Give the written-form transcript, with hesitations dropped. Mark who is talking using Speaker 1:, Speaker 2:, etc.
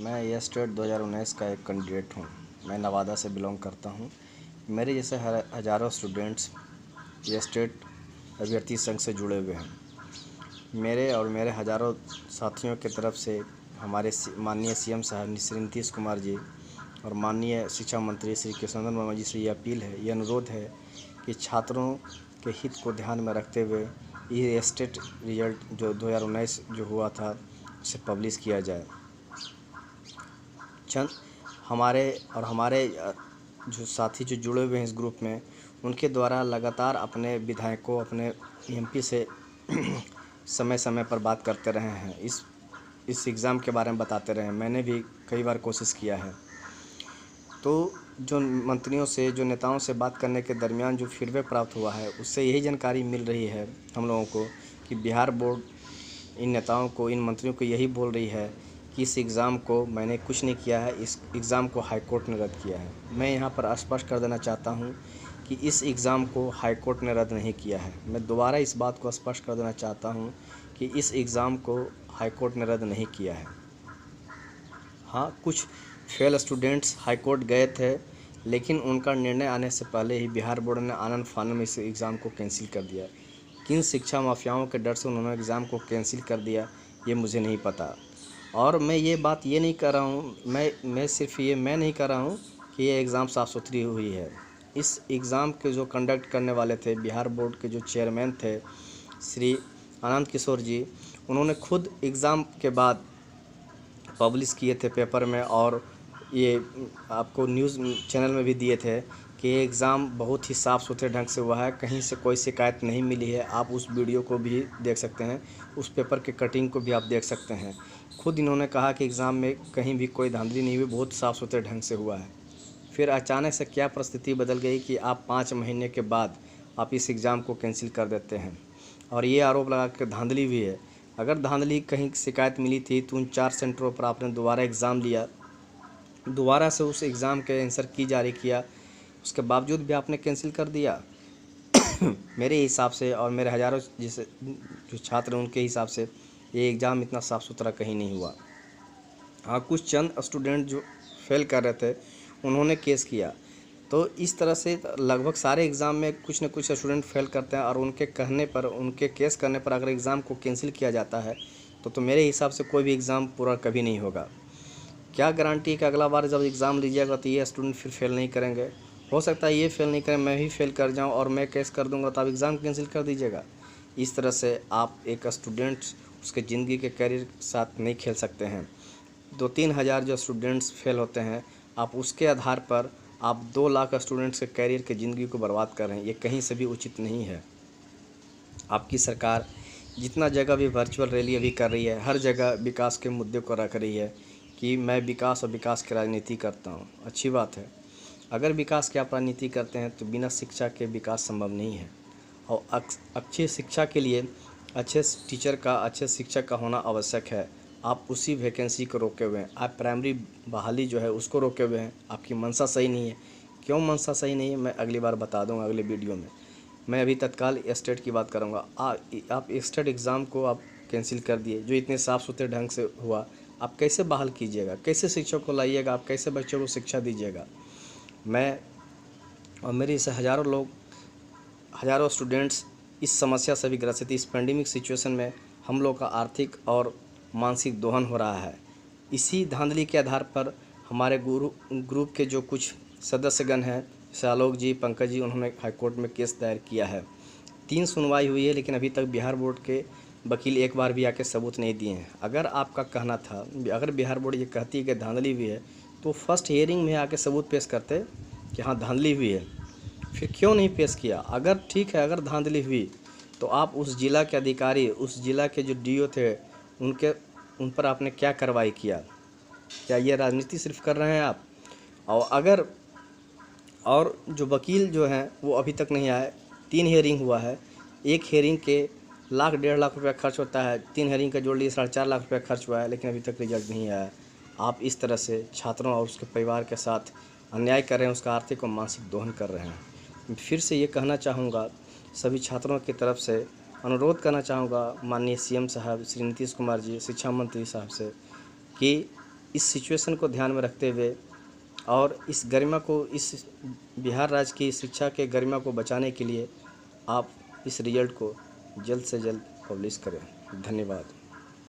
Speaker 1: मैं ये स्टेट 2019 का एक कैंडिडेट हूँ। मैं नवादा से बिलोंग करता हूँ। मेरे जैसे हज़ारों स्टूडेंट्स ये स्टेट अभ्यर्थी संघ से जुड़े हुए हैं। मेरे और मेरे हज़ारों साथियों की तरफ से हमारे माननीय सीएम साहब श्री नीतीश कुमार जी और माननीय शिक्षा मंत्री श्री कृष्णनंदन वर्मा जी से ये अपील है, ये अनुरोध है कि छात्रों के हित को ध्यान में रखते हुए ये स्टेट रिजल्ट जो 2019 जो हुआ था उसे पब्लिश किया जाए। चंद हमारे जो साथी जो जुड़े हुए हैं इस ग्रुप में, उनके द्वारा लगातार अपने विधायकों, अपने एमपी से समय समय पर बात करते रहे हैं, इस एग्ज़ाम के बारे में बताते रहे हैं। मैंने भी कई बार कोशिश किया है। तो जो मंत्रियों से, जो नेताओं से बात करने के दरमियान जो फीडबैक प्राप्त हुआ है, उससे यही जानकारी मिल रही है हम लोगों को कि बिहार बोर्ड इन नेताओं को, इन मंत्रियों को यही बोल रही है कि इस एग्ज़ाम को मैंने कुछ नहीं किया है, इस एग्ज़ाम को हाई कोर्ट ने रद्द किया है। मैं यहाँ पर स्पष्ट कर देना चाहता हूँ कि इस एग्ज़ाम को हाई कोर्ट ने रद्द नहीं किया है। मैं दोबारा इस बात को स्पष्ट कर देना चाहता हूँ कि इस एग्ज़ाम को हाई कोर्ट ने रद्द नहीं किया है। हाँ, कुछ फेल स्टूडेंट्स हाई कोर्ट गए थे, लेकिन उनका निर्णय आने से पहले ही बिहार बोर्ड ने आनन फानन में इस एग्ज़ाम को कैंसिल कर दिया। किन शिक्षा माफियाओं के डर से उन्होंने एग्ज़ाम को कैंसिल कर दिया, ये मुझे नहीं पता। और मैं ये बात ये नहीं कर रहा हूँ, मैं सिर्फ ये मैं नहीं कर रहा हूँ कि ये एग्ज़ाम साफ़ सुथरी हुई है। इस एग्ज़ाम के जो कंडक्ट करने वाले थे, बिहार बोर्ड के जो चेयरमैन थे श्री आनंद किशोर जी, उन्होंने खुद एग्ज़ाम के बाद पब्लिश किए थे पेपर में, और ये आपको न्यूज़ चैनल में भी दिए थे कि ये एग्ज़ाम बहुत ही साफ़ सुथरे ढंग से हुआ है, कहीं से कोई शिकायत नहीं मिली है। आप उस वीडियो को भी देख सकते हैं, उस पेपर के कटिंग को भी आप देख सकते हैं। खुद इन्होंने कहा कि एग्ज़ाम में कहीं भी कोई धांधली नहीं हुई, बहुत साफ़ सुथरे ढंग से हुआ है। फिर अचानक से क्या परिस्थिति बदल गई कि आप 5 महीने के बाद आप इस एग्ज़ाम को कैंसिल कर देते हैं, और ये आरोप लगा कि धांधली हुई है। अगर धांधली कहीं शिकायत मिली थी तो उन 4 सेंटरों पर आपने दोबारा एग्ज़ाम लिया, दोबारा से उस एग्ज़ाम के आंसर की जारी किया, उसके बावजूद भी आपने कैंसिल कर दिया। मेरे हिसाब से और मेरे हज़ारों जैसे जो छात्र हैं उनके हिसाब से ये एग्ज़ाम इतना साफ़ सुथरा कहीं नहीं हुआ। हाँ, कुछ चंद स्टूडेंट जो फेल कर रहे थे उन्होंने केस किया। तो इस तरह से लगभग सारे एग्ज़ाम में कुछ न कुछ स्टूडेंट फेल करते हैं, और उनके कहने पर, उनके केस करने पर अगर एग्ज़ाम को कैंसिल किया जाता है तो मेरे हिसाब से कोई भी एग्ज़ाम पूरा कभी नहीं होगा। क्या गारंटी है कि अगला बार जब एग्ज़ाम लीजिएगा तो ये स्टूडेंट फिर फेल नहीं करेंगे? हो सकता है ये फेल नहीं करें, मैं भी फेल कर जाऊँ और मैं केस कर दूँगा तो आप एग्ज़ाम कैंसिल कर दीजिएगा। इस तरह से आप एक स्टूडेंट उसके ज़िंदगी के करियर के साथ नहीं खेल सकते हैं। 2-3 हज़ार जो स्टूडेंट्स फेल होते हैं, आप उसके आधार पर आप 2 लाख स्टूडेंट्स के करियर की ज़िंदगी को बर्बाद कर रहे हैं। ये कहीं से भी उचित नहीं है। आपकी सरकार जितना जगह भी वर्चुअल रैली अभी कर रही है, हर जगह विकास के मुद्दे को रख रही है कि मैं विकास और विकास की राजनीति करता हूँ। अच्छी बात है। अगर विकास की आप राजनीति करते हैं तो बिना शिक्षा के विकास संभव नहीं है, और अच्छी शिक्षा के लिए अच्छे टीचर का, अच्छे शिक्षक का होना आवश्यक है। आप उसी वैकेंसी को रोके हुए हैं, आप प्राइमरी बहाली जो है उसको रोके हुए हैं। आपकी मंशा सही नहीं है। क्यों मंशा सही नहीं है, मैं अगली बार बता दूंगा अगले वीडियो में। मैं अभी तत्काल स्टेट की बात करूंगा। आप स्टेट एग्ज़ाम को आप कैंसिल कर दिए, जो इतने साफ़ सुथरे ढंग से हुआ। आप कैसे बहाल कीजिएगा, कैसे शिक्षक को लाइएगा, आप कैसे बच्चों को शिक्षा दीजिएगा? मैं और मेरे से हज़ारों लोग, हज़ारों स्टूडेंट्स इस समस्या से भी ग्रसित। इस पैंडेमिक सिचुएशन में हम लोग का आर्थिक और मानसिक दोहन हो रहा है। इसी धांधली के आधार पर हमारे ग्रुप के जो कुछ सदस्यगण हैं, जैसे आलोक जी, पंकज जी, उन्होंने हाईकोर्ट में केस दायर किया है। 3 सुनवाई हुई है, लेकिन अभी तक बिहार बोर्ड के वकील एक बार भी आके सबूत नहीं दिए हैं। अगर आपका कहना था, अगर बिहार बोर्ड ये कहती है कि धांधली हुई है, तो फर्स्ट हियरिंग में आके सबूत पेश करते कि हाँ धांधली हुई है। फिर क्यों नहीं पेश किया? अगर ठीक है, अगर धांधली हुई तो आप उस ज़िला के अधिकारी, उस ज़िला के जो डीओ थे, उन पर आपने क्या कार्रवाई किया? क्या ये राजनीति सिर्फ कर रहे हैं आप? और जो वकील जो हैं वो अभी तक नहीं आए। 3 हियरिंग हुआ है, एक हियरिंग के लाख 1.5 लाख रुपया खर्च होता है, 3 हियरिंग का जोड़ लिए 4.5 लाख रुपया खर्च हुआ है, लेकिन अभी तक रिजल्ट नहीं आया। आप इस तरह से छात्रों और उसके परिवार के साथ अन्याय कर रहे हैं, उसका आर्थिक और मानसिक दोहन कर रहे हैं। फिर से ये कहना चाहूँगा, सभी छात्रों की तरफ से अनुरोध करना चाहूँगा माननीय सीएम साहब श्री नीतीश कुमार जी, शिक्षा मंत्री साहब से, कि इस सिचुएशन को ध्यान में रखते हुए और इस गरिमा को, इस बिहार राज्य की शिक्षा के गरिमा को बचाने के लिए आप इस रिजल्ट को जल्द से जल्द पब्लिश करें। धन्यवाद।